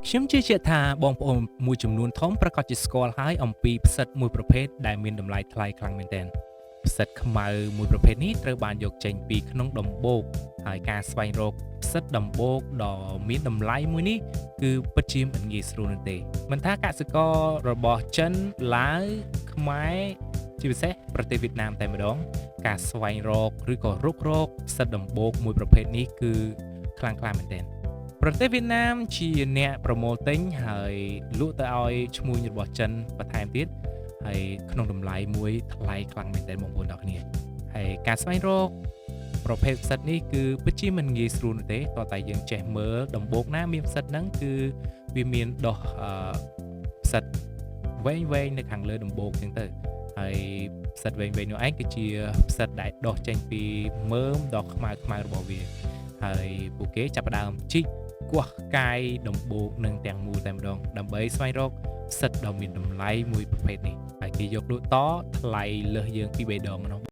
ខ្ញុំជឿជាក់ថាបងប្អូនមួយចំនួនធំប្រកាសជាស្គាល់ហើយអំពីផ្សិតមួយប្រភេទដែលមានតម្លៃថ្លៃខ្លាំងមែនទែនផ្សិតខ្មៅមួយប្រភេទនេះត្រូវបានយកចេញពីក្នុងដំបូកហើយការស្វែងរកផ្សិតដំបូកដ៏មានតម្លៃមួយនេះគឺពិតជាមិនងាយស្រួលនោះទេមិនថាកសិកររបស់ចិនឡាវខ្មែរជាពិសេសប្រទេសវៀតណាមតែម្ដងការស្វែងរកឬក៏រុករកផ្សិតដំបូកមួយប្រភេទនេះគឺខ្លាំងក្លាមែនទែន ប្រទេសវៀតណាមជាអ្នកប្រមូលទិញហើយលក់ទៅឲ្យឈ្មួញរបស់ចិនបន្ថែមទៀតហើយក្នុងតម្លៃមួយថ្លៃខ្លាំងមែនទែនបងប្អូនទាំងគ្នាហើយការស្វែងរកប្រភេទផ្សិតនេះគឺពិតជាមិនងាយស្រួលនោះទេតោះតែយើងចេះមើលដំបូកណាមានផ្សិតហ្នឹងគឺវាមានដុះផ្សិតវែងនៅខាងលើដំបូកអញ្ចឹងទៅហើយផ្សិតវែងនោះឯងគឺជាផ្សិតដែលដុះចេញពីមើមដ៏ខ្មៅរបស់វាហើយពួកគេចាប់ផ្ដើមជីក គោះកាយដំបូកនឹងទាំងមូលតែម្ដងដើម្បីស្វែងរកផ្សិតដ៏មានតម្លៃមួយប្រភេទនេះហើយគេយកលក់តថ្លៃលើសយើងពី3ដងម្ដង